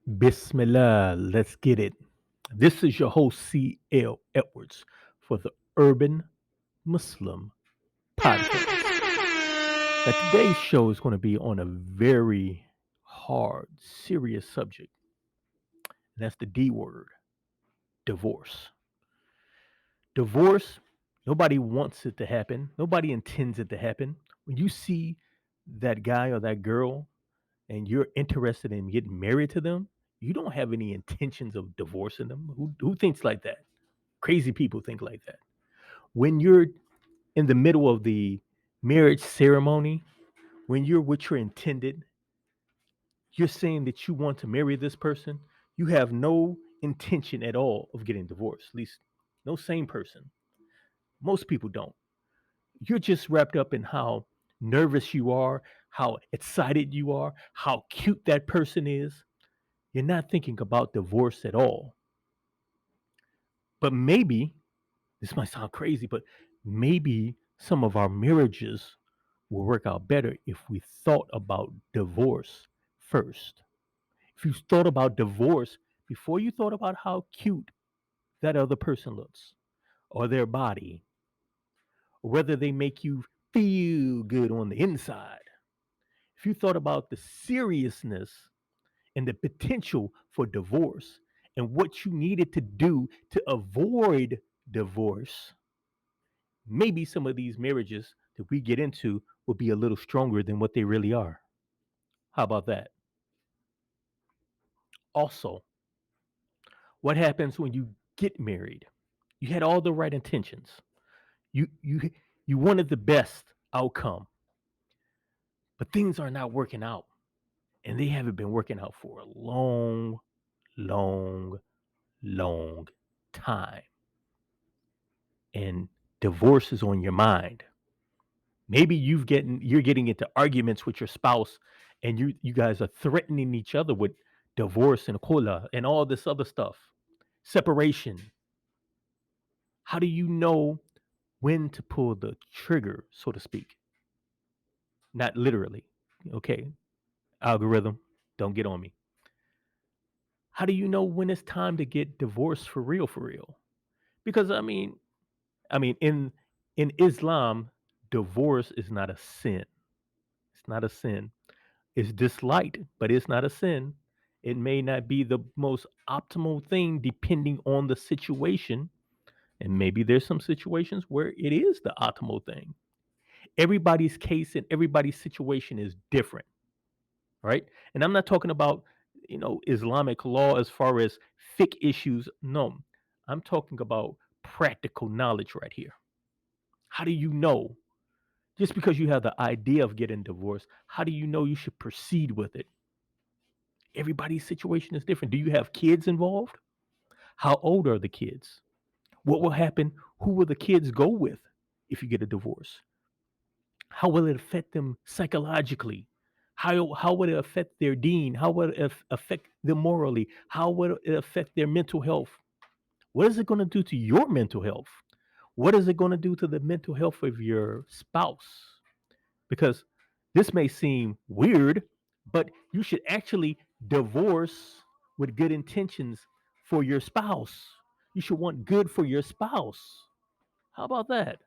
Bismillah, let's get it. This is your host, C.L. Edwards, for the Urban Muslim Podcast. Now, today's show is going to be on a very hard, serious subject, and that's the D word divorce. Divorce, nobody wants it to happen, nobody intends it to happen. When you see that guy or that girl and you're interested in getting married to them, you don't have any intentions of divorcing them. Who thinks like that? Crazy people think like that. When you're in the middle of the marriage ceremony, when you're with your intended, you're saying that you want to marry this person, you have no intention at all of getting divorced. At least no sane person. Most people don't. You're just wrapped up in how nervous you are, how excited you are, how cute that person is. You're not thinking about divorce at all. But maybe, this might sound crazy, but maybe some of our marriages will work out better if we thought about divorce first. If you thought about divorce before you thought about how cute that other person looks, or their body, or whether they make you feel good on the inside, if you thought about the seriousness and the potential for divorce and what you needed to do to avoid divorce, maybe some of these marriages that we get into will be a little stronger than what they really are. How about that? Also, what happens when you get married? You had all the right intentions. You you wanted the best outcome, but things are not working out, and they haven't been working out for a long, long, long time. And divorce is on your mind. Maybe you're getting into arguments with your spouse, and you guys are threatening each other with divorce and khula and all this other stuff. Separation. How do you know when to pull the trigger, so to speak? Not literally. Okay, algorithm, don't get on me. How do you know when it's time to get divorced for real, for real? Because I mean in Islam, divorce is not a sin. It's not a sin. It's disliked, but it's not a sin. It may not be the most optimal thing depending on the situation. And maybe there's some situations where it is the optimal thing. Everybody's case and everybody's situation is different, right? And I'm not talking about, Islamic law as far as fiqh issues. No, I'm talking about practical knowledge right here. How do you know? Just because you have the idea of getting divorced, how do you know you should proceed with it? Everybody's situation is different. Do you have kids involved? How old are the kids? What will happen? Who will the kids go with if you get a divorce? How will it affect them psychologically? How would it affect their deen? How would it affect them morally? How would it affect their mental health? What is it going to do to your mental health? What is it going to do to the mental health of your spouse? Because this may seem weird, but you should actually divorce with good intentions for your spouse. You should want good for your spouse. How about that?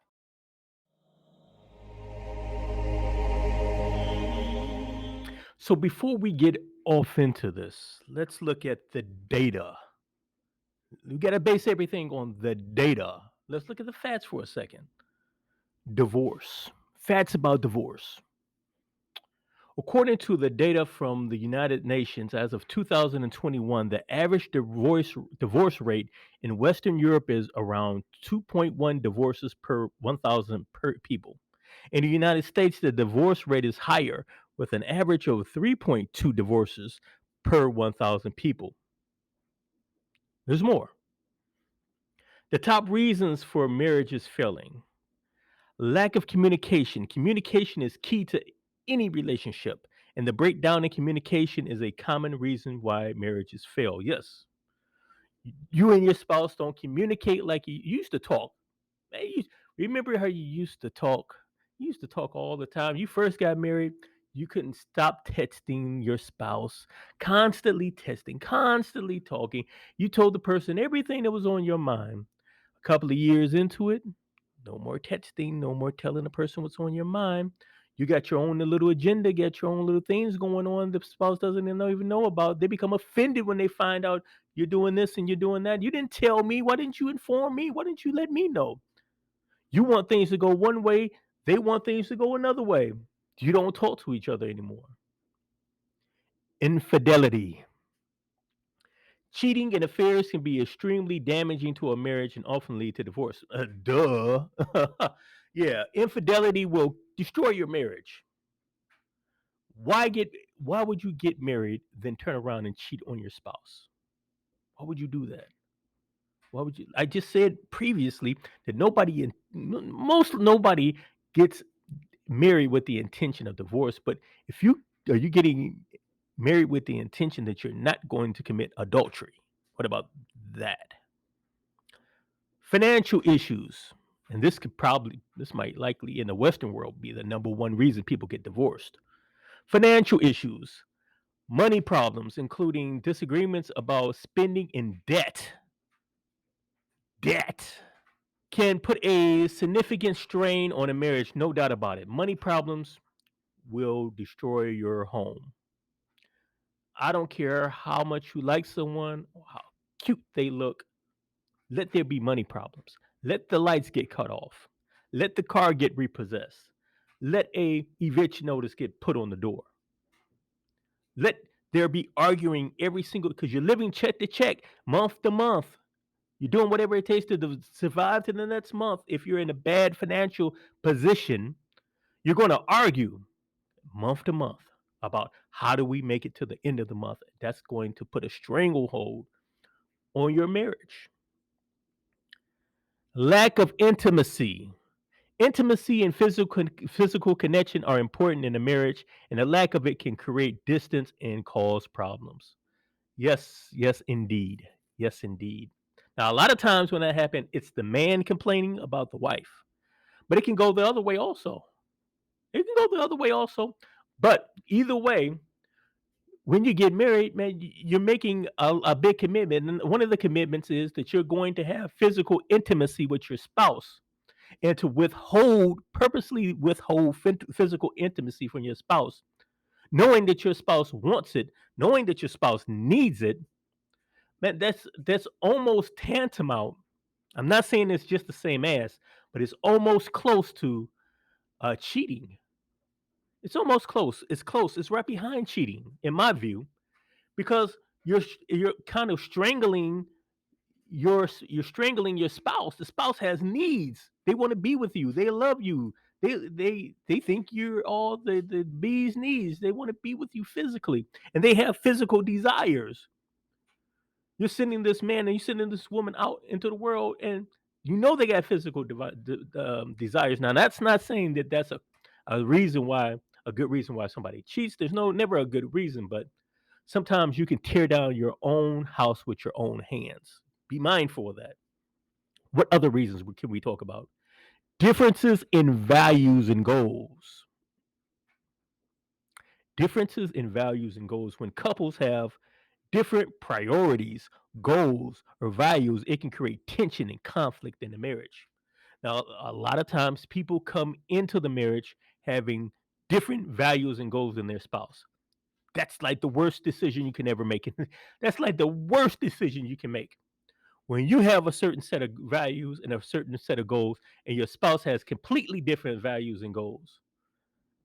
So, before we get off into this, let's look at the data. We got to base everything on the data. Let's look at the facts for a second. Divorce. Facts about divorce. According to the data from the United Nations as of 2021, the average divorce rate in Western Europe is around 2.1 divorces per 1,000 per people. In the United States, the divorce rate is higher, with an average of 3.2 divorces per 1,000 people. There's more. The top reasons for marriages failing: lack of communication. Communication is key to any relationship, and the breakdown in communication is a common reason why marriages fail. Yes, you and your spouse don't communicate like you used to talk. Man, remember how you used to talk? You used to talk all the time. You first got married, You couldn't stop texting your spouse, constantly texting, constantly talking. You told the person everything that was on your mind. A couple of years into it, no more texting, no more telling the person what's on your mind. You got your own little agenda, got your own little things going on the spouse doesn't even know about. They become offended when they find out you're doing this and you're doing that. You didn't tell me. Why didn't you inform me? Why didn't you let me know? You want things to go one way, they want things to go another way. You don't talk to each other anymore. Infidelity. Cheating and affairs can be extremely damaging to a marriage and often lead to divorce. Duh. Yeah, infidelity will destroy your marriage. Why get why would you get married then turn around and cheat on your spouse? Why would you do that? Why would you? I just said previously that most nobody gets married with the intention of divorce, but if you are you getting married with the intention that you're not going to commit adultery? What about that? Financial issues. And this might likely in the Western world be the number one reason people get divorced. Financial issues, money problems, including disagreements about spending in debt. Debt can put a significant strain on a marriage, no doubt about it. Money problems will destroy your home. I don't care how much you like someone or how cute they look. Let there be money problems. Let the lights get cut off. Let the car get repossessed. Let a eviction notice get put on the door. Let there be arguing every single because you're living check to check, month to month. You're doing whatever it takes to survive to the next month. If you're in a bad financial position, you're going to argue month to month about how do we make it to the end of the month. That's going to put a stranglehold on your marriage. Lack of intimacy. Intimacy and physical connection are important in a marriage, and a lack of it can create distance and cause problems. Yes, yes, indeed. Yes, indeed. Now, a lot of times when that happens, it's the man complaining about the wife, but it can go the other way also. It can go the other way also. But either way, when you get married, man, you're making a big commitment. And one of the commitments is that you're going to have physical intimacy with your spouse and to purposely withhold physical intimacy from your spouse, knowing that your spouse wants it, knowing that your spouse needs it, man, that's almost tantamount. I'm not saying it's just the same as, but it's almost close to cheating. It's almost close. It's close. It's right behind cheating, in my view, because you're kind of strangling you're strangling your spouse. The spouse has needs. They want to be with you. They love you. They think you're all the bee's knees. They want to be with you physically, and they have physical desires. You're sending this man and you're sending this woman out into the world, and you know they got physical desires. Now, that's not saying that that's a reason why a good reason why somebody cheats. There's never a good reason, but sometimes you can tear down your own house with your own hands. Be mindful of that. What other reasons can we talk about? Differences in values and goals. Differences in values and goals. When couples have different priorities, goals, or values, it can create tension and conflict in the marriage. Now, a lot of times people come into the marriage having different values and goals than their spouse. That's like the worst decision you can ever make. That's like the worst decision you can make. When you have a certain set of values and a certain set of goals, and your spouse has completely different values and goals,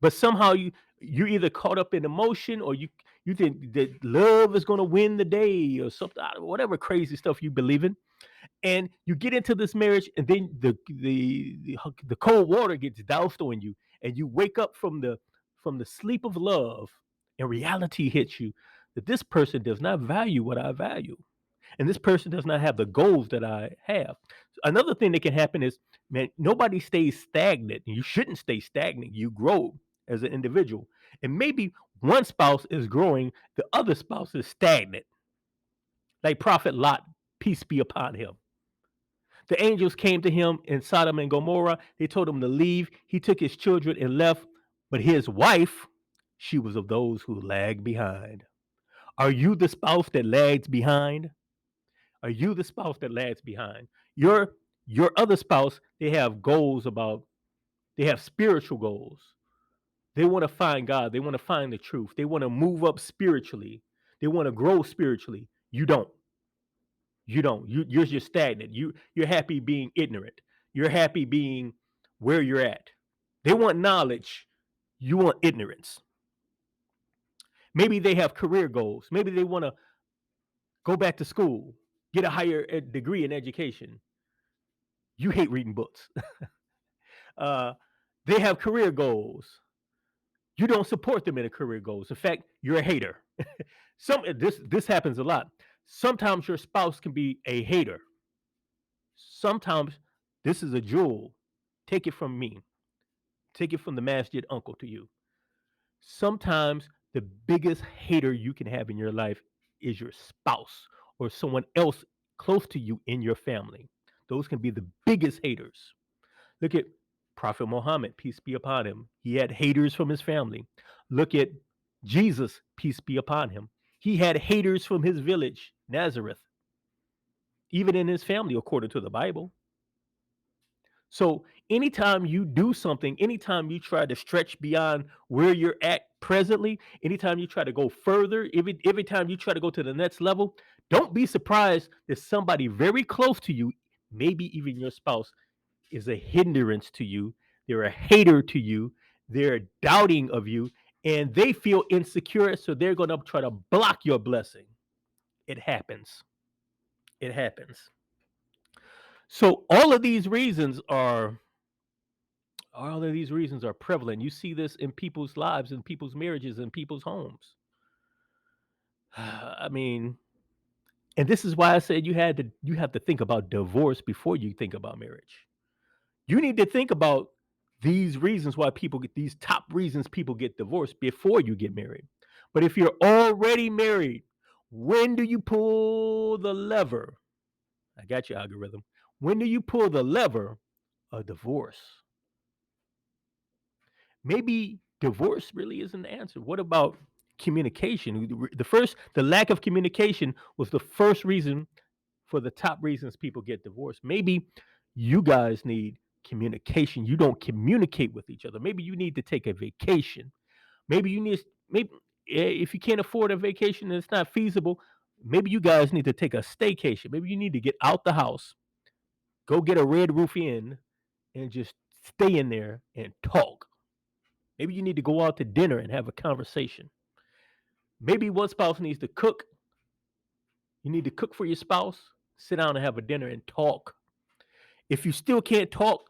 but somehow you're either caught up in emotion or you think that love is going to win the day or something, whatever crazy stuff you believe in, and you get into this marriage, and then the cold water gets doused on you, and you wake up from the sleep of love, and reality hits you that this person does not value what I value, and this person does not have the goals that I have. Another thing that can happen is, man, nobody stays stagnant. You shouldn't stay stagnant. You grow as an individual. And maybe one spouse is growing, the other spouse is stagnant. Like Prophet Lot, peace be upon him. The angels came to him in Sodom and Gomorrah. They told him to leave. He took his children and left, but his wife, She was of those who lagged behind. Are you the spouse that lags behind? Are you the spouse that lags behind? Your other spouse, they have goals about they have spiritual goals. They want to find God. They want to find the truth. They want to move up spiritually. They want to grow spiritually. You don't. You don't. You're just stagnant. You're happy being ignorant. You're happy being where you're at. They want knowledge. You want ignorance. Maybe they have career goals. Maybe they want to go back to school, get a higher degree in education. You hate reading books. uh, they have career goals. You don't support them in their career goals. In fact, you're a hater. This happens a lot. Sometimes your spouse can be a hater. Sometimes this is a jewel. Take it from me. Take it from the masjid uncle to you. Sometimes the biggest hater you can have in your life is your spouse or someone else close to you in your family. Those can be the biggest haters. Look at Prophet Muhammad, peace be upon him. He had haters from his family. Look at Jesus, peace be upon him. He had haters from his village, Nazareth, even in his family, according to the Bible. So, anytime you do something, anytime you try to stretch beyond where you're at presently, anytime you try to go further, every time you try to go to the next level, don't be surprised that somebody very close to you, maybe even your spouse, is a hindrance to you. They're a hater to you. They're doubting of you, and they feel insecure, so they're going to try to block your blessing. It happens. It happens. So all of these reasons are prevalent. You see this in people's lives, in people's marriages, in people's homes. I mean, and this is why I said you have to think about divorce before you think about marriage. You need to think about these reasons why people get these top reasons people get divorced before you get married. But if you're already married, when do you pull the lever? I got your algorithm. When do you pull the lever of divorce? Maybe divorce really isn't the answer. What about communication? The lack of communication was the first reason for the top reasons people get divorced. Maybe you guys need communication. You don't communicate with each other. Maybe you need to take a vacation. Maybe you need maybe if you can't afford a vacation and it's not feasible, maybe you guys need to take a staycation. Maybe you need to get out the house, go get a red roof inn, and just stay in there and talk. Maybe you need to go out to dinner and have a conversation. Maybe one spouse needs to cook. You need to cook for your spouse, sit down and have a dinner and talk. If you still can't talk,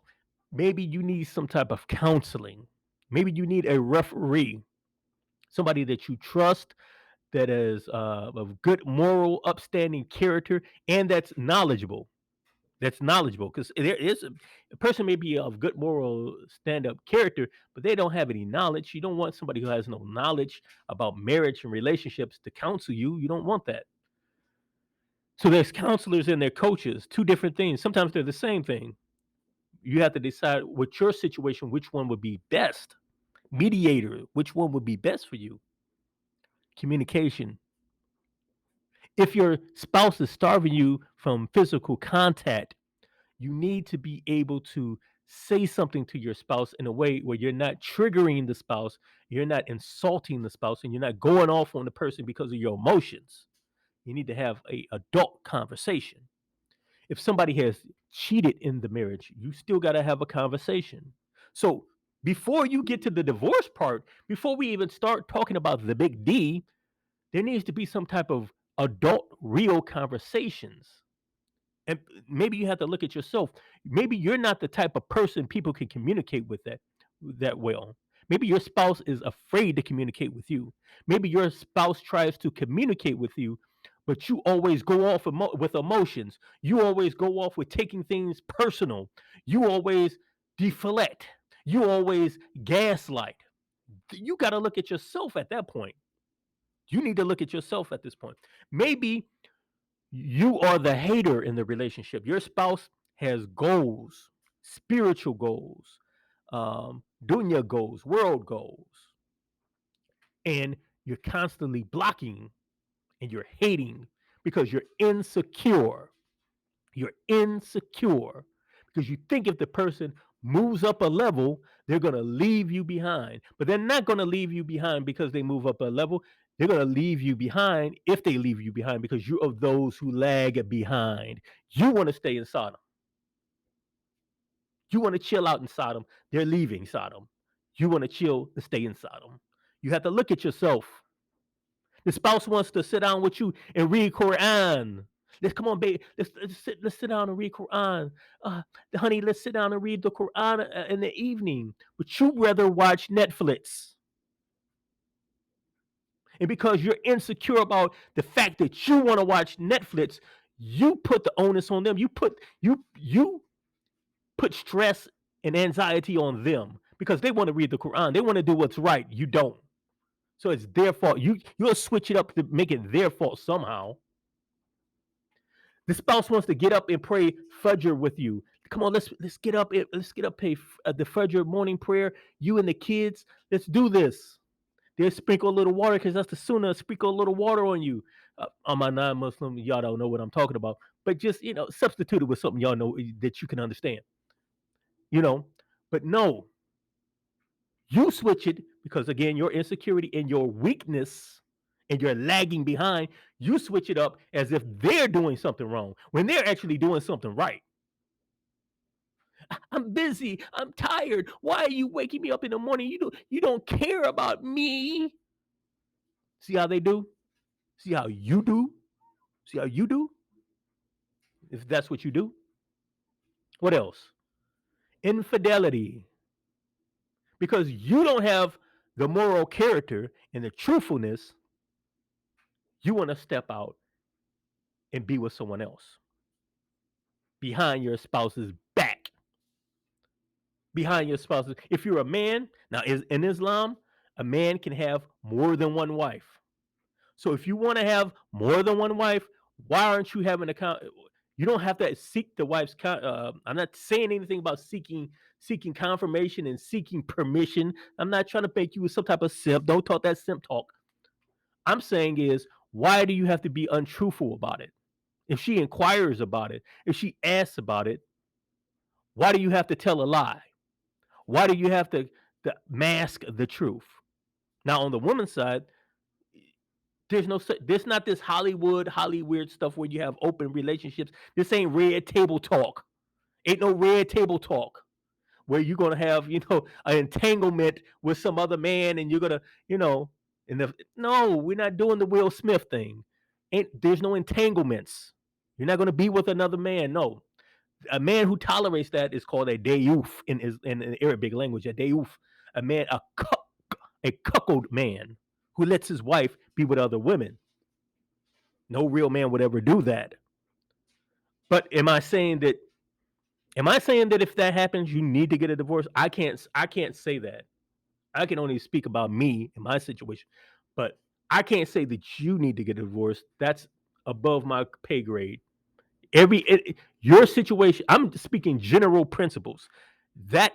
maybe you need some type of counseling. Maybe you need a referee, somebody that you trust, that is of good moral, upstanding character, and that's knowledgeable. That's knowledgeable because there is a person may be of good moral stand-up character, but they don't have any knowledge. You don't want somebody who has no knowledge about marriage and relationships to counsel you. You don't want that. So there's counselors and their coaches, two different things. Sometimes they're the same thing. You have to decide with your situation which one would be best. Mediator, which one would be best for you? Communication. If your spouse is starving you from physical contact, you need to be able to say something to your spouse in a way where you're not triggering the spouse, you're not insulting the spouse, and you're not going off on the person because of your emotions. You need to have a adult conversation. If somebody has cheated in the marriage, you still got to have a conversation. So before you get to the divorce part, before we even start talking about the big D, there needs to be some type of adult real conversations. And maybe you have to look at yourself. Maybe you're not the type of person people can communicate with that well. Maybe your spouse is afraid to communicate with you. Maybe your spouse tries to communicate with you, but you always go off with emotions. You always go off with taking things personal. You always deflect. You always gaslight. You got to look at yourself at that point. You need to look at yourself at this point. Maybe you are the hater in the relationship. Your spouse has goals, spiritual goals, dunya goals, world goals. and you're constantly blocking and you're hating because you're insecure. You're insecure because you think if the person moves up a level, they're going to leave you behind. But they're not going to leave you behind because they move up a level. They're going to leave you behind if they leave you behind because you're of those who lag behind. You want to stay in Sodom. You want to chill out in Sodom. They're leaving Sodom. You want to chill and stay in Sodom. You have to look at yourself. The spouse wants to sit down with you and read Quran. Let's come on, baby. Let's sit down and read Quran. Uh, Honey, let's sit down and read the Quran in the evening. But you rather watch Netflix. And because you're insecure about the fact that you want to watch Netflix, you put the onus on them. You put stress and anxiety on them because they want to read the Quran. They want to do what's right. You don't. So it's their fault. You'll switch it up to make it their fault somehow. The spouse wants to get up and pray Fajr with you. Come on, let's get up. Let's get up, pay the Fajr morning prayer. You and the kids, let's do this. They sprinkle a little water because that's the Sunnah. Sprinkle a little water on you. On my non-Muslim, y'all don't know what I'm talking about, but just substitute it with something y'all know that you can understand. You know, but no, you switch it because again, your insecurity and your weakness and you're lagging behind, you switch it up as if they're doing something wrong when they're actually doing something right. I'm busy. I'm tired. Why are you waking me up in the morning? You don't care about me. See how they do? See how you do? See how you do? If that's what you do. What else? Infidelity. Because you don't have the moral character and the truthfulness, you want to step out and be with someone else behind your spouse's back. Behind your spouse's. If you're a man, now in Islam, a man can have more than one wife. So if you want to have more than one wife, why aren't you having a you don't have to seek the wife's I'm not saying anything about seeking confirmation and seeking permission. I'm not trying to make you some type of simp. Don't talk that simp talk. I'm saying is, why do you have to be untruthful about it? If she inquires about it, if she asks about it, why do you have to tell a lie? Why do you have to mask the truth? Now, on the woman's side, there's not this Hollywood stuff where you have open relationships. This ain't red table talk. Ain't no red table talk where you're gonna have an entanglement with some other man and you're gonna no, we're not doing the Will Smith thing. Ain't There's no entanglements. You're not gonna be with another man. No, a man who tolerates that is called a dayuf in Arabic language. A dayuf, a cuckold man who lets his wife be with other women. No real man would ever do that. But am I saying that if that happens, you need to get a divorce? I can't say that. I can only speak about me in my situation. But I can't say that you need to get a divorce. That's above my pay grade. Your situation, I'm speaking general principles. That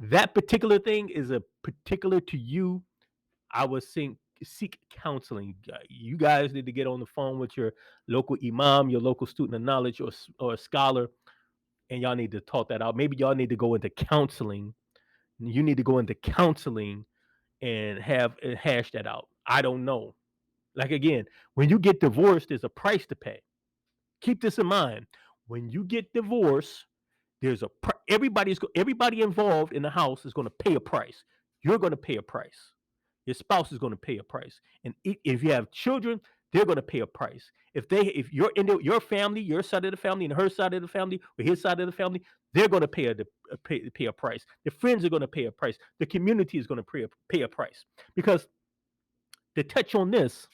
that particular thing is a particular to you. I would seek counseling. You guys need to get on the phone with your local imam, your local student of knowledge, or a scholar, and y'all need to talk that out. Maybe y'all need to go into counseling. You need to go into counseling and hash that out. I don't know. Like again, when you get divorced, there's a price to pay. Keep this in mind. When you get divorced, there's everybody involved in the house is going to pay a price. You're going to pay a price. Your spouse is going to pay a price, and if you have children, they're going to pay a price. If you're in your family, your side of the family, and her side of the family, or his side of the family, they're going to pay a price. The friends are going to pay a price. The community is going to pay a price because to touch on this,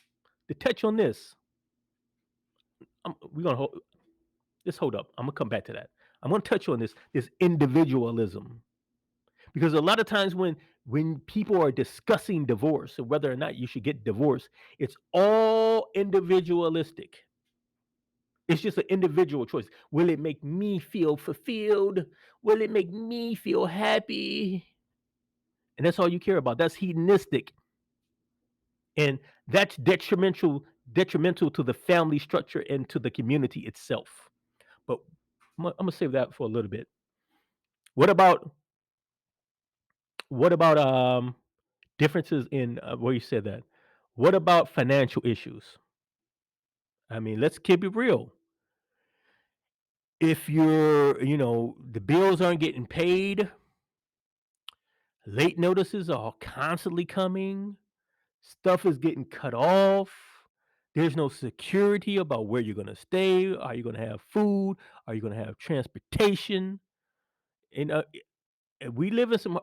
to touch on this, we're gonna just hold up. I'm gonna come back to that. I'm gonna touch on this individualism because a lot of times when people are discussing divorce and whether or not you should get divorced, it's all individualistic. It's just an individual choice. Will it make me feel fulfilled? Will it make me feel happy? And that's all you care about. That's hedonistic. and that's detrimental to the family structure and to the community itself. But I'm gonna save that for a little bit. What about what about differences in where you said that? What about financial issues? I mean, let's keep it real. If the bills aren't getting paid, late notices are constantly coming, stuff is getting cut off. There's no security about where you're going to stay. Are you going to have food? Are you going to have transportation? And we live in some.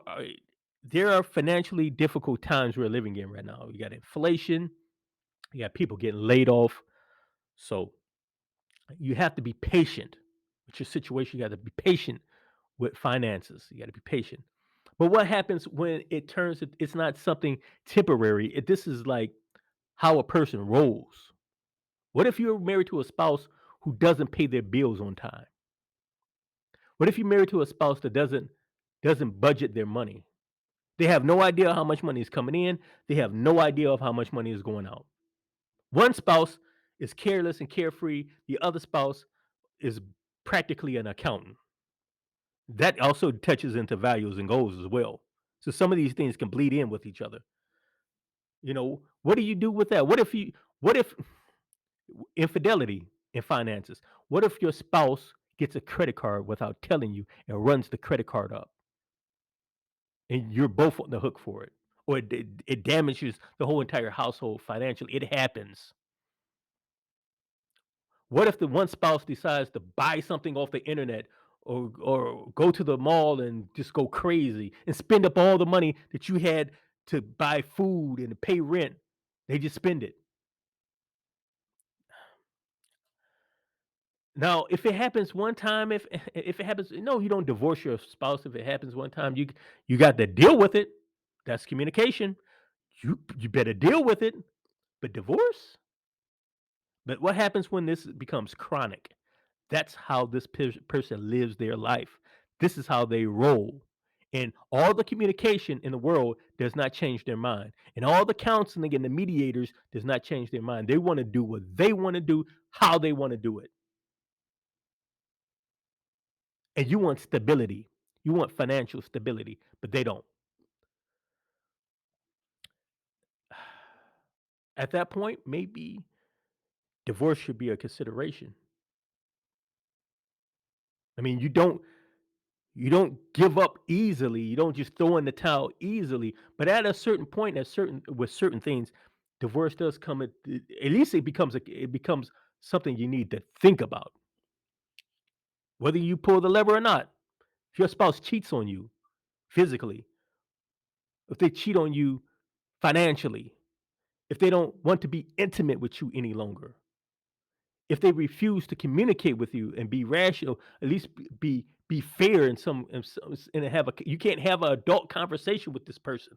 There are financially difficult times we're living in right now. You got inflation. You got people getting laid off. So you have to be patient with your situation. You got to be patient with finances. You got to be patient. But what happens when it turns? It's not something temporary. This is like how a person rolls. What if you're married to a spouse who doesn't pay their bills on time? What if you're married to a spouse that doesn't budget their money? They have no idea how much money is coming in. They have no idea of how much money is going out. One spouse is careless and carefree. The other spouse is practically an accountant. That also touches into values and goals as well. So some of these things can bleed in with each other. What do you do with that? What if infidelity in finances? What if your spouse gets a credit card without telling you and runs the credit card up, and you're both on the hook for it, or it damages the whole entire household financially? It happens. What if the one spouse decides to buy something off the internet, or go to the mall and just go crazy and spend up all the money that you had to buy food and to pay rent? They just spend it. Now, if it happens one time, if it happens, no, you don't divorce your spouse. If it happens one time, you got to deal with it. That's communication. You better deal with it. But divorce? But what happens when this becomes chronic? That's how this person lives their life. This is how they roll. And all the communication in the world does not change their mind. And all the counseling and the mediators does not change their mind. They want to do what they want to do, how they want to do it. And you want stability. You want financial stability, but they don't. At that point, maybe divorce should be a consideration. I mean, you don't give up easily. You don't just throw in the towel easily. But at a certain point, with certain things, divorce does come. At least it becomes something you need to think about, whether you pull the lever or not. If your spouse cheats on you physically, if they cheat on you financially, if they don't want to be intimate with you any longer, if they refuse to communicate with you and be rational, at least be fair and have a you can't have an adult conversation with this person.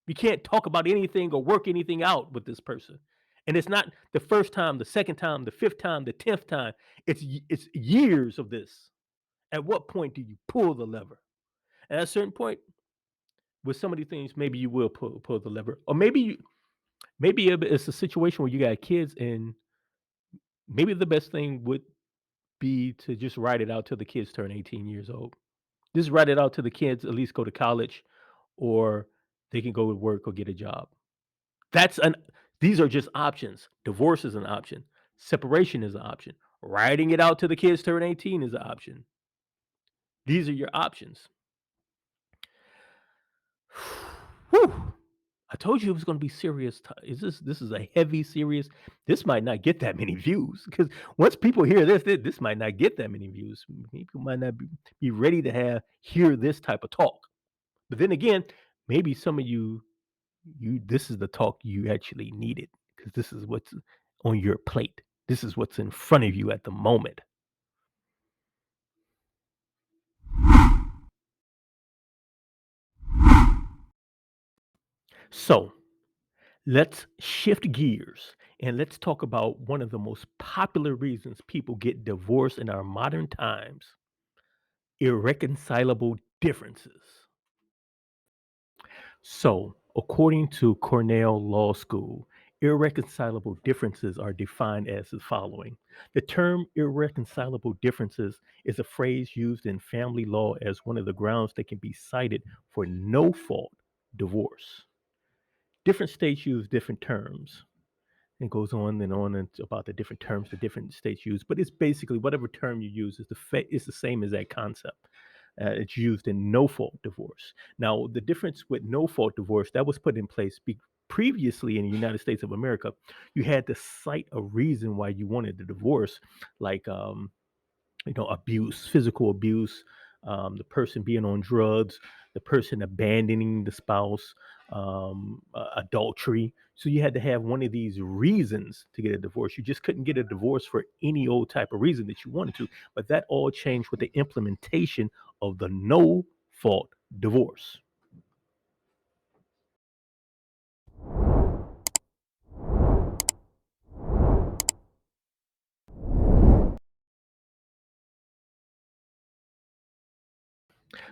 You can't talk about anything or work anything out with this person. And it's not the first time, the second time, the fifth time, the 10th time. It's years of this. At what point do you pull the lever? At a certain point, with some of these things, maybe you will pull the lever, or maybe it's a situation where you got kids, and maybe the best thing would be to just write it out till the kids turn 18 years old. Just write it out till the kids at least go to college, or they can go to work or get a job. That's an These are just options. Divorce is an option. Separation is an option. Writing it out till the kids turn 18 is an option. These are your options. Whew. I told you it was going to be serious. This is a heavy, serious. This might not get that many views, because once people hear this might not get that many views. People might not be ready to hear this type of talk. But then again, maybe some of you this is the talk you actually needed, because this is what's on your plate. This is what's in front of you at the moment. So let's shift gears and let's talk about one of the most popular reasons people get divorced in our modern times: irreconcilable differences. So According to Cornell Law School, irreconcilable differences are defined as the following. The term irreconcilable differences is a phrase used in family law as one of the grounds that can be cited for no fault divorce. Different states use different terms. It goes on and about the different terms the different states use, but it's basically whatever term you use is the same as that concept. It's used in no fault divorce. Now, the difference with no fault divorce that was put in place previously in the United States of America, you had to cite a reason why you wanted the divorce, like abuse, physical abuse, the person being on drugs, the person abandoning the spouse, adultery. So you had to have one of these reasons to get a divorce. You just couldn't get a divorce for any old type of reason that you wanted to. But that all changed with the implementation of the no fault divorce.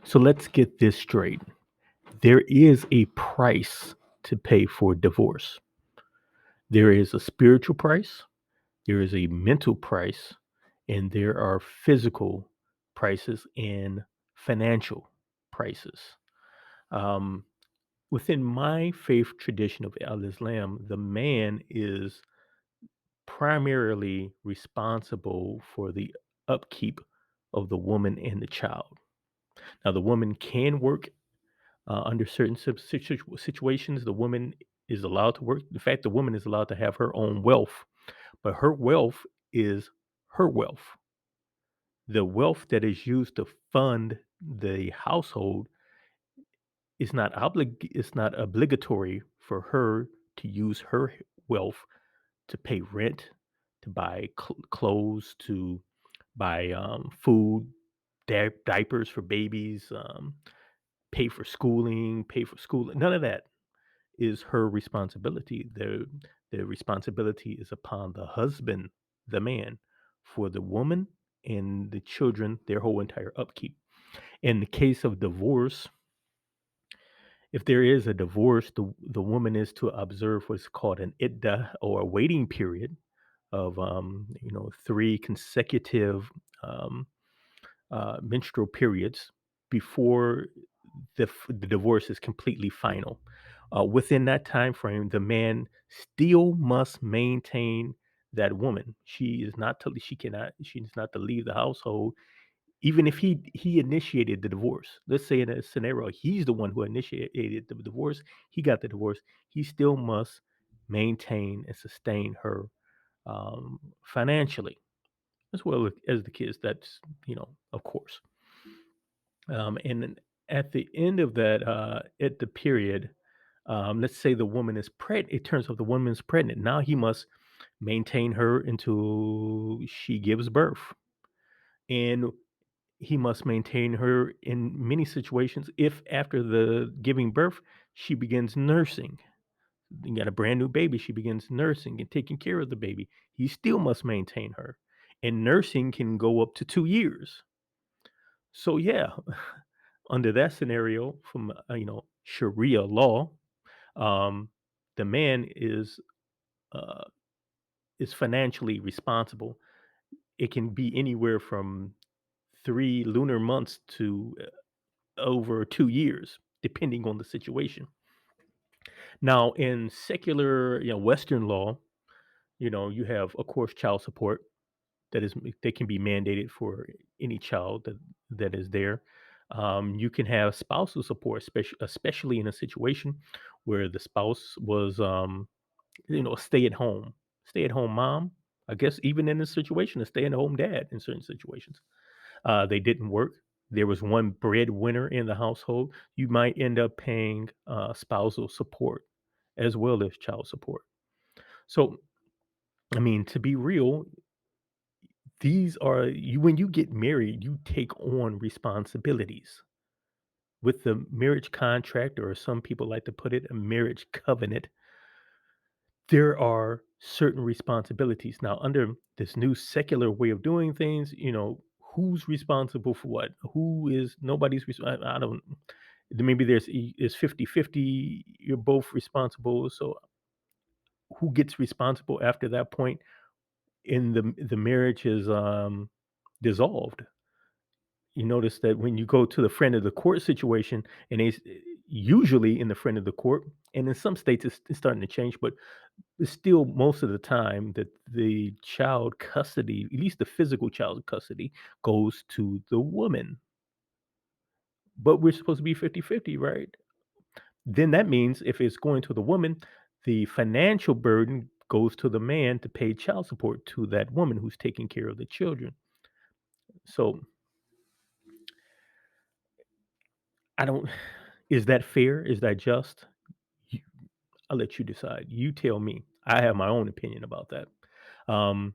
So let's get this straight. There is a price to pay for divorce. There is a spiritual price, there is a mental price, and there are physical prices and financial prices. Um, Within my faith tradition of Al Islam, the man is primarily responsible for the upkeep of the woman and the child. Now, the woman can work under certain situations. The woman is allowed to work. In fact, the woman is allowed to have her own wealth, but her wealth is her wealth. The wealth that is used to fund the household is not obligatory for her to use her wealth to pay rent, to buy clothes, to buy food, diapers for babies, pay for schooling, pay for school. None of that is her responsibility. The responsibility is upon the husband, the man, for the woman and the children, their whole entire upkeep. In the case of divorce, if there is a divorce, the woman is to observe what's called an iddah or a waiting period of 3 consecutive um, menstrual periods before the divorce is completely final. Within that time frame, the man still must maintain that woman. She is not to leave the household even if he initiated the divorce. Let's say in a scenario he's the one who initiated the divorce, he got the divorce, he still must maintain and sustain her financially as well as the kids. That's of course. And then at the end of that, at the period, let's say the woman is pregnant. It turns out the woman is pregnant. Now he must maintain her until she gives birth, and he must maintain her in many situations. If after the giving birth, she begins nursing, you got a brand new baby, she begins nursing and taking care of the baby. He still must maintain her, and nursing can go up to 2 years. So yeah, under that scenario, from Sharia law, um, the man uh, is financially responsible. It can be anywhere from 3 lunar months to over 2 years, depending on the situation. Now, in secular, Western law, you have, of course, child support that can be mandated for any child that is there. You can have spousal support, especially in a situation where the spouse was, a stay at home mom. I guess even in this situation, a stay at home dad in certain situations. They didn't work. There was one breadwinner in the household. You might end up paying spousal support as well as child support. So, I mean, to be real, these are you when you get married, you take on responsibilities. With the marriage contract, or some people like to put it, a marriage covenant, there are certain responsibilities. Now, under this new secular way of doing things, who's responsible for what? Who is nobody's I don't. Maybe it's 50-50. You're both responsible. So who gets responsible after that point? In the marriage is dissolved. You notice that when you go to the friend of the court situation, and usually in the friend of the court, and in some states it's starting to change, but it's still most of the time that the child custody, at least the physical child custody, goes to the woman. But we're supposed to be 50-50, right? Then that means if it's going to the woman, the financial burden goes to the man to pay child support to that woman who's taking care of the children. So I don't is that fair? Is that just? You, I'll let you decide. You tell me. I have my own opinion about that. Um,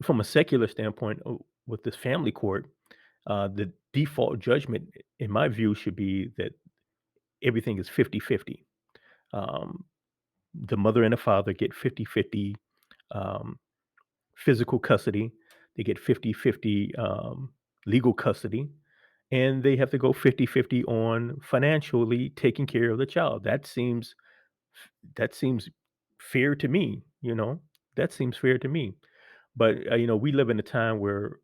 from a secular standpoint, with this family court, the default judgment, in my view, should be that everything is 50-50. Um, the mother and the father get 50-50 um, physical custody. They get 50-50 legal custody, and they have to go 50-50 on financially taking care of the child. That seems fair to me, you know? That seems fair to me. But, we live in a time where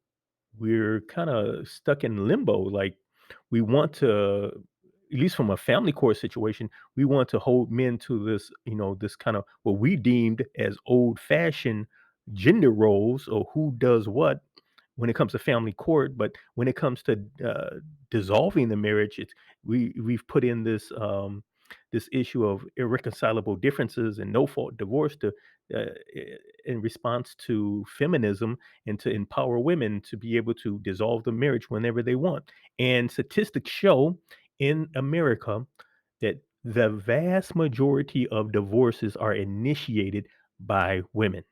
we're kinda stuck in limbo, like, we want to, at least from a family court situation, we want to hold men to this, this kind of what we deemed as old-fashioned gender roles, or who does what when it comes to family court. But when it comes to dissolving the marriage, we've put in this issue of irreconcilable differences and no fault divorce to in response to feminism, and to empower women to be able to dissolve the marriage whenever they want. And statistics show in America that the vast majority of divorces are initiated by women.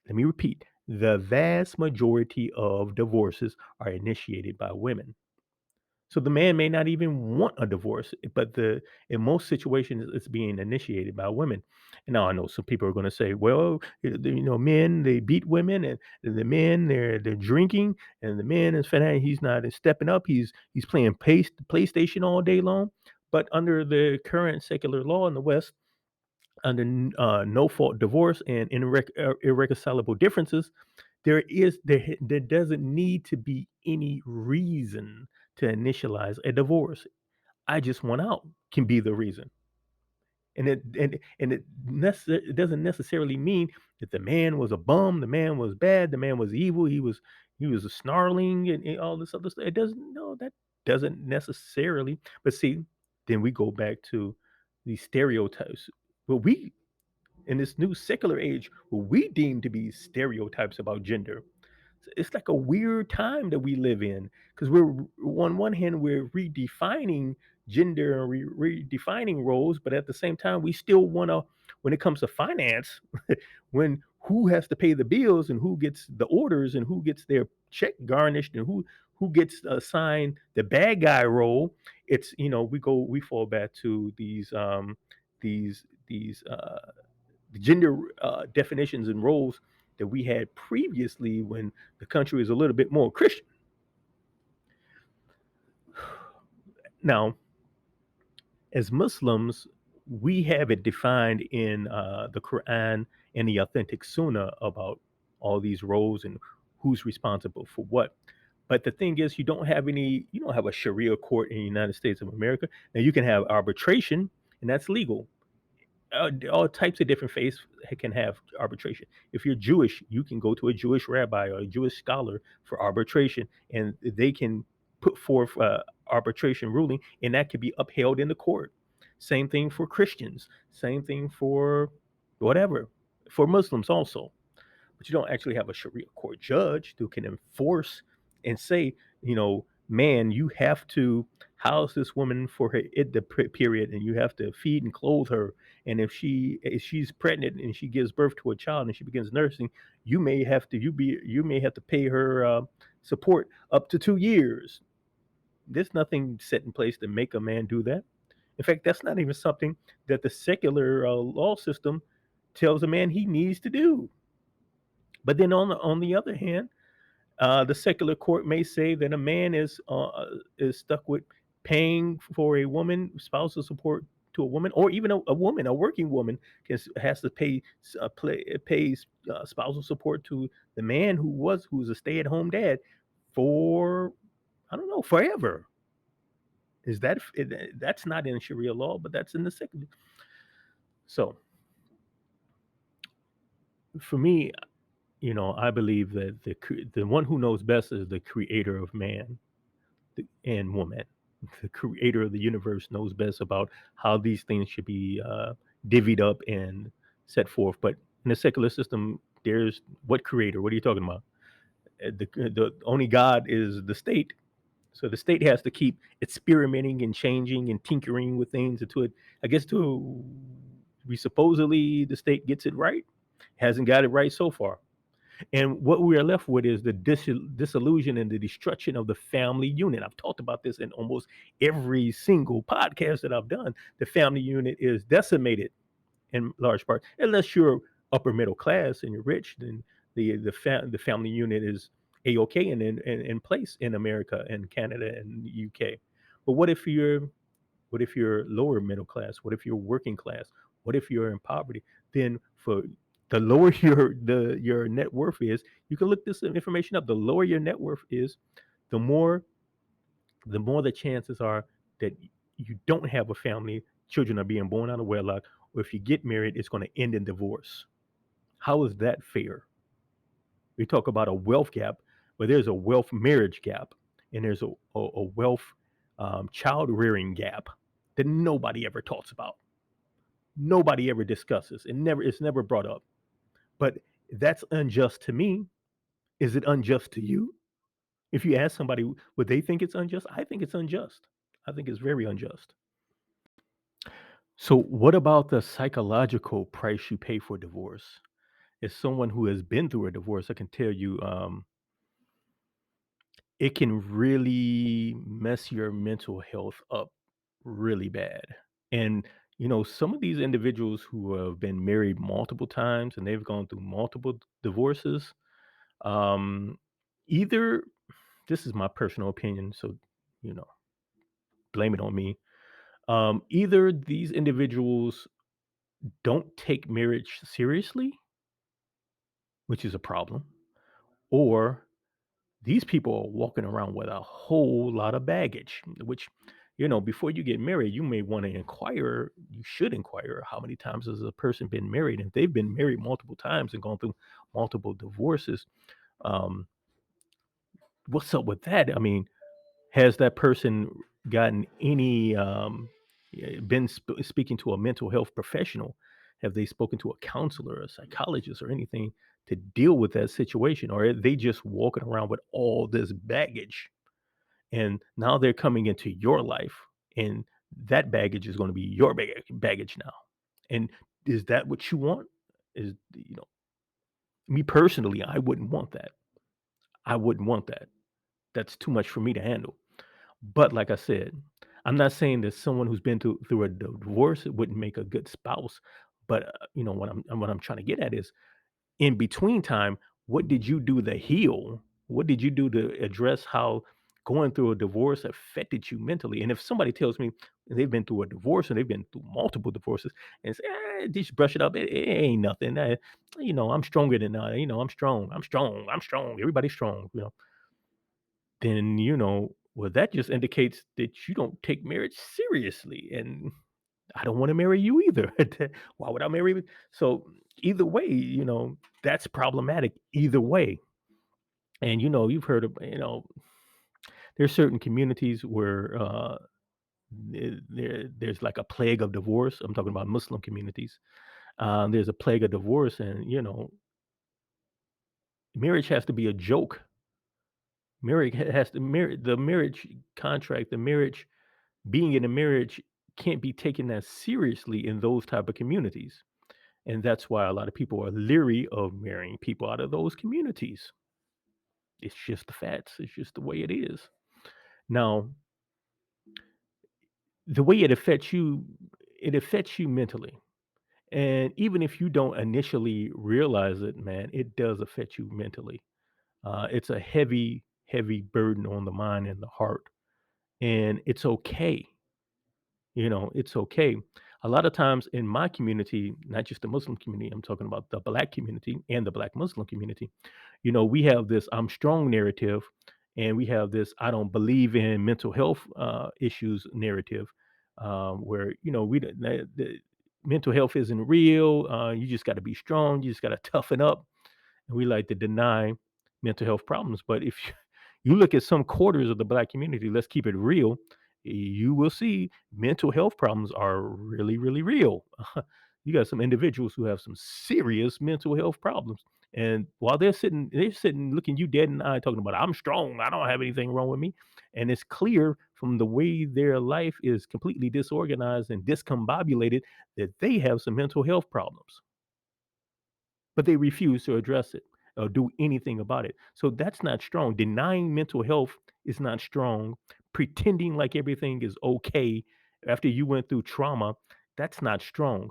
Let me repeat, the vast majority of divorces are initiated by women. So the man may not even want a divorce, but in most situations it's being initiated by women. And now I know some people are going to say, well, men they beat women, and the men they're drinking, and the man is fat. He's not stepping up. He's playing PlayStation all day long. But under the current secular law in the West, under no fault divorce and irreconcilable differences, there doesn't need to be any reason to initialize a divorce. I just want out can be the reason. And it doesn't necessarily mean that the man was a bum, the man was bad, the man was evil, he was a snarling, and all this other stuff. It doesn't no that doesn't necessarily. But see, then we go back to these stereotypes. What we in this new secular age, what we deem to be stereotypes about gender, it's like a weird time that we live in, because we're on one hand we're redefining gender and redefining roles, but at the same time we still want to, when it comes to finance, when who has to pay the bills and who gets the orders and who gets their check garnished and who gets assigned the bad guy role. It's we fall back to these gender definitions and roles that we had previously when the country was a little bit more Christian. Now, as Muslims, we have it defined in the Quran and the authentic Sunnah about all these roles and who's responsible for what. But the thing is, you don't have a Sharia court in the United States of America. Now you can have arbitration, and that's legal. All types of different faiths can have arbitration. If you're Jewish, you can go to a Jewish rabbi or a Jewish scholar for arbitration, and they can put forth arbitration ruling, and that can be upheld in the court. Same thing for Christians. Same thing for whatever, for Muslims also. But you don't actually have a Sharia court judge who can enforce and say, man, you have to house this woman for her iddah period, and you have to feed and clothe her. And if she's pregnant and she gives birth to a child and she begins nursing, you may have to pay her support up to 2 years. There's nothing set in place to make a man do that. In fact, that's not even something that the secular law system tells a man he needs to do. But then on the other hand, the secular court may say that a man is stuck with paying for a woman spousal support to a woman, or even a woman, a working woman, has to pay pays spousal support to the man who's a stay at home dad for, I don't know, forever. Is that that's not in Sharia law, but that's in the secular. So for me, I believe that the one who knows best is the creator of man and woman. The creator of the universe knows best about how these things should be divvied up and set forth. But in the secular system, there's what creator? What are you talking about? The only God is the state. So the state has to keep experimenting and changing and tinkering with things until it, I guess, to we supposedly the state gets it right. Hasn't got it right so far. And what we are left with is the disillusion and the destruction of the family unit. I've talked about this in almost every single podcast that I've done. The family unit is decimated in large part, unless you're upper middle class and you're rich, then the family unit is a okay and in place in America and Canada and UK. But what if you're lower middle class? What if you're working class? What if you're in poverty? Then for the lower your net worth is, you can look this information up. The lower your net worth is, the more the chances are that you don't have a family, children are being born out of wedlock, or if you get married, it's going to end in divorce. How is that fair? We talk about a wealth gap, but there's a wealth marriage gap, and there's a wealth child rearing gap that nobody ever talks about. Nobody ever discusses. It's never brought up. But that's unjust to me. Is it unjust to you? If you ask somebody, would they think it's unjust? I think it's unjust. I think it's very unjust. So, what about the psychological price you pay for divorce? As someone who has been through a divorce, I can tell you, it can really mess your mental health up really bad. And, some of these individuals who have been married multiple times and they've gone through multiple divorces, um, either, this is my personal opinion, so, you know, blame it on me. Either these individuals don't take marriage seriously, which is a problem, or these people are walking around with a whole lot of baggage, which, before you get married, you may want to inquire, you should inquire, how many times has a person been married? If they've been married multiple times and gone through multiple divorces, um, what's up with that? I mean, has that person gotten any, been speaking to a mental health professional? Have they spoken to a counselor, a psychologist, or anything to deal with that situation? Or are they just walking around with all this baggage? And now they're coming into your life, and that baggage is going to be your baggage now. And is that what you want? Is, me personally, I wouldn't want that. I wouldn't want that. That's too much for me to handle. But like I said, I'm not saying that someone who's been through a divorce wouldn't make a good spouse. But what I'm trying to get at is, in between time, what did you do to heal? What did you do to address how going through a divorce affected you mentally? And if somebody tells me they've been through a divorce and they've been through multiple divorces and say, just brush it up, it ain't nothing. I'm stronger than that. I'm strong. I'm strong. I'm strong. Everybody's strong. Then, well, that just indicates that you don't take marriage seriously. And I don't want to marry you either. Why would I marry you? So either way, that's problematic either way. And you've heard of, there's certain communities where there's like a plague of divorce. I'm talking about Muslim communities. There's a plague of divorce, and marriage has to be a joke. Marriage has to marry the marriage contract, the marriage being in a marriage can't be taken as seriously in those type of communities. And that's why a lot of people are leery of marrying people out of those communities. It's just the facts. It's just the way it is. Now, the way it affects you mentally. And even if you don't initially realize it, man, it does affect you mentally. It's a heavy, heavy burden on the mind and the heart. and it's okay. It's okay. A lot of times in my community, not just the Muslim community, I'm talking about the black community and the black Muslim community. We have this I'm strong narrative, and we have this I don't believe in mental health issues narrative, where, the mental health isn't real. You just got to be strong. You just got to toughen up, and we like to deny mental health problems. But if you look at some quarters of the black community, let's keep it real, you will see mental health problems are really, really real. You got some individuals who have some serious mental health problems. And while they're sitting looking you dead in the eye, talking about, I'm strong, I don't have anything wrong with me. And it's clear from the way their life is completely disorganized and discombobulated that they have some mental health problems, but they refuse to address it or do anything about it. So that's not strong. Denying mental health is not strong. Pretending like everything is okay after you went through trauma, that's not strong.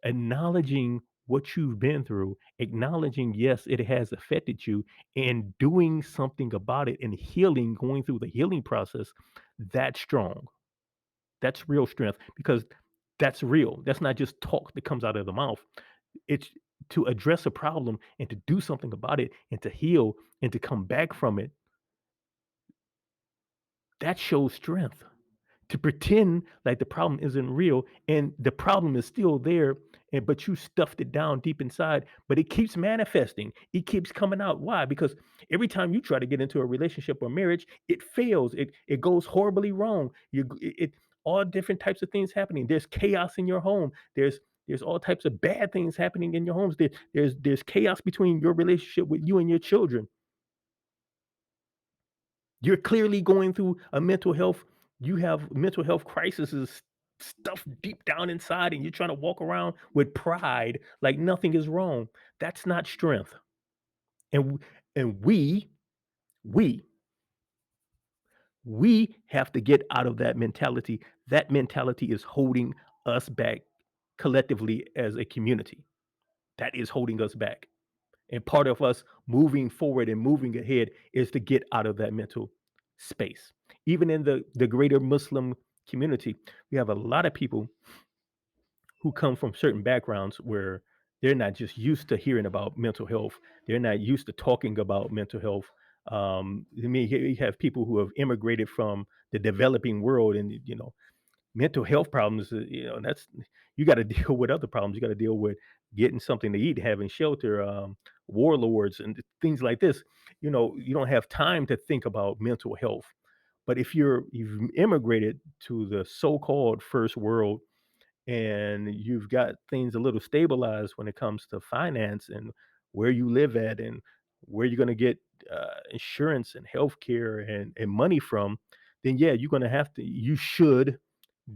Acknowledging what you've been through, acknowledging, yes, it has affected you, and doing something about it and healing, going through the healing process, that's strong. That's real strength, because that's real. That's not just talk that comes out of the mouth. It's to address a problem and to do something about it and to heal and to come back from it. That shows strength. To pretend like the problem isn't real and the problem is still there, but you stuffed it down deep inside, but it keeps manifesting. It keeps coming out. Why? Because every time you try to get into a relationship or marriage, it fails. It goes horribly wrong. It all different types of things happening. There's chaos in your home. There's all types of bad things happening in your homes. There's chaos between your relationship with you and your children. You're clearly going through a mental health you have mental health crises stuff deep down inside, and you're trying to walk around with pride like nothing is wrong. That's not strength. And we we have to get out of that mentality. That mentality is holding us back collectively as a community. That is holding us back. And part of us moving forward and moving ahead is to get out of that mental space. Even in the greater Muslim community, we have a lot of people who come from certain backgrounds where they're not just used to hearing about mental health. They're not used to talking about mental health. I mean, you have people who have immigrated from the developing world, and mental health problems, that's you got to deal with other problems. You got to deal with getting something to eat, having shelter, warlords, and things like this. You don't have time to think about mental health. But if you've immigrated to the so-called first world, and you've got things a little stabilized when it comes to finance and where you live at and where you're going to get insurance and healthcare and money from, then yeah, you should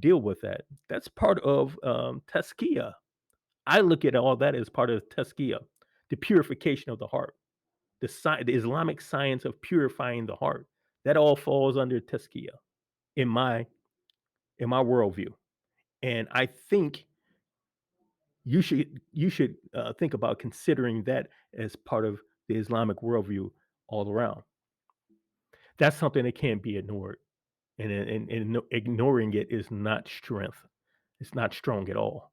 deal with that. That's part of tazkiyah. I look at all that as part of tazkiyah, the purification of the heart, the Islamic science of purifying the heart. That all falls under tazkiyah in my worldview. And I think you should think about considering that as part of the Islamic worldview all around. That's something that can't be ignored, and ignoring it is not strength. It's not strong at all.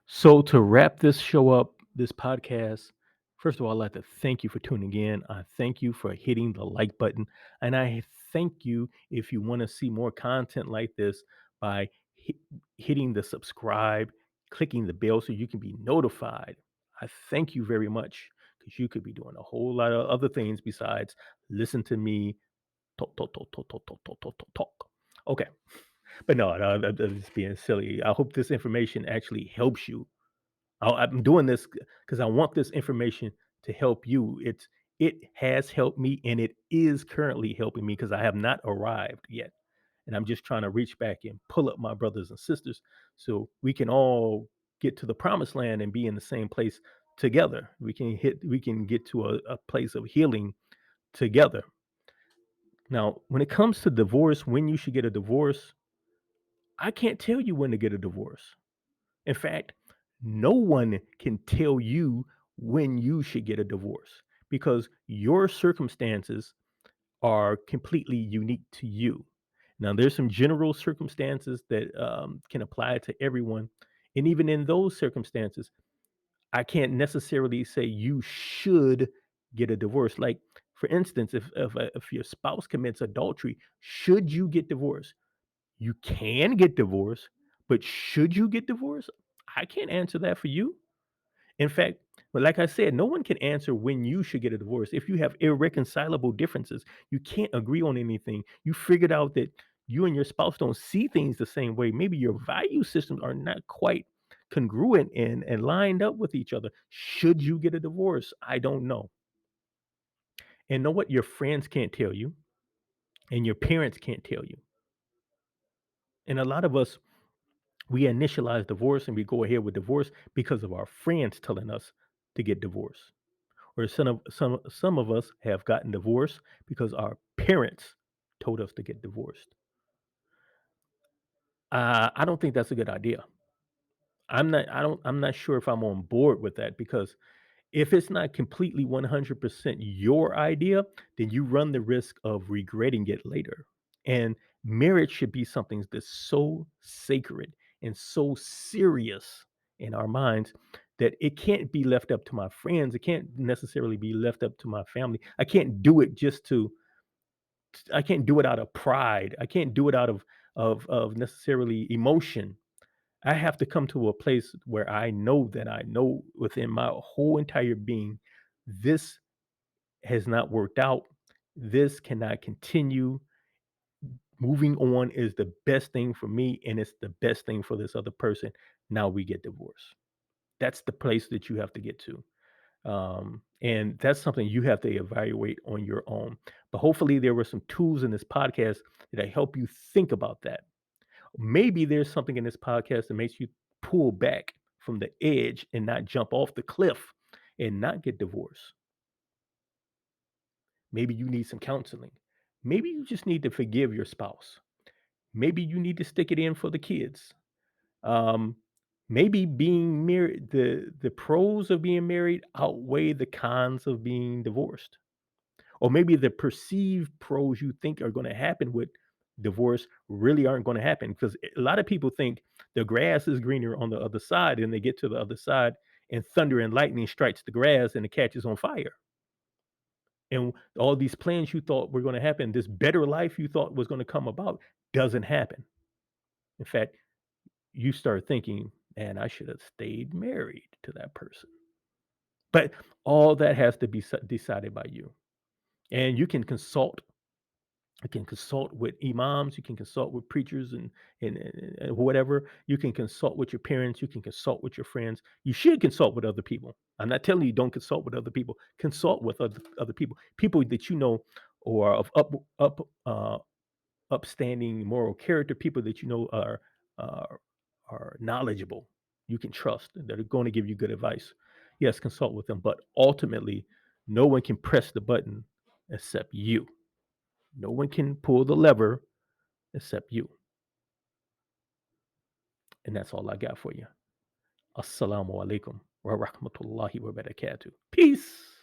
So to wrap this show up, this podcast, first of all, I'd like to thank you for tuning in. I thank you for hitting the like button. And I thank you if you want to see more content like this by hitting the subscribe, clicking the bell so you can be notified. I thank you very much, because you could be doing a whole lot of other things besides listen to me talk, talk, talk, talk, talk, talk, talk, talk, talk, talk. Okay. But no, I'm just being silly. I hope this information actually helps you. I'm doing this because I want this information to help you. It has helped me, and it is currently helping me because I have not arrived yet, and I'm just trying to reach back and pull up my brothers and sisters so we can all get to the promised land and be in the same place together. We can get to a place of healing together. Now, when it comes to divorce, when you should get a divorce, I can't tell you when to get a divorce. In fact, no one can tell you when you should get a divorce, because your circumstances are completely unique to you. Now, there's some general circumstances that can apply to everyone. And even in those circumstances, I can't necessarily say you should get a divorce. Like, for instance, if your spouse commits adultery, should you get divorced? You can get divorced, but should you get divorced? I can't answer that for you. In fact, but like I said, no one can answer when you should get a divorce. If you have irreconcilable differences, you can't agree on anything. You figured out that you and your spouse don't see things the same way. Maybe your value systems are not quite congruent and lined up with each other. Should you get a divorce? I don't know. And know what? Your friends can't tell you, and your parents can't tell you. And a lot of us, we initialize divorce and we go ahead with divorce because of our friends telling us to get divorced. Or some of us have gotten divorced because our parents told us to get divorced. I don't think that's a good idea. I'm not sure if I'm on board with that because if it's not completely 100% your idea, then you run the risk of regretting it later. And marriage should be something that's so sacred and so serious in our minds that it can't be left up to my friends. It can't necessarily be left up to my family. I can't do it out of pride. I can't do it out of necessarily emotion. I have to come to a place where I know within my whole entire being, this has not worked out. This cannot continue. Moving on is the best thing for me, and it's the best thing for this other person. Now we get divorced. That's the place that you have to get to. And that's something you have to evaluate on your own. But hopefully, there were some tools in this podcast that help you think about that. Maybe there's something in this podcast that makes you pull back from the edge and not jump off the cliff and not get divorced. Maybe you need some counseling. Maybe you just need to forgive your spouse. Maybe you need to stick it in for the kids. Um, maybe being married, the pros of being married outweigh the cons of being divorced. Or maybe the perceived pros you think are going to happen with divorce really aren't going to happen because a lot of people think the grass is greener on the other side and they get to the other side and thunder and lightning strikes the grass and it catches on fire. And all these plans you thought were going to happen, this better life you thought was going to come about doesn't happen. In fact, you start thinking, man, I should have stayed married to that person. But all that has to be decided by you. And you can consult with imams, you can consult with preachers and whatever. You can consult with your parents, you can consult with your friends. You should consult with other people. I'm not telling you don't consult with other people. Consult with other people, people that you know or of upstanding moral character, people that you know are knowledgeable. You can trust that are going to give you good advice. Yes, consult with them, but ultimately, no one can press the button except you. No one can pull the lever except you. And that's all I got for you. Assalamu alaikum wa rahmatullahi wa barakatuh. Peace.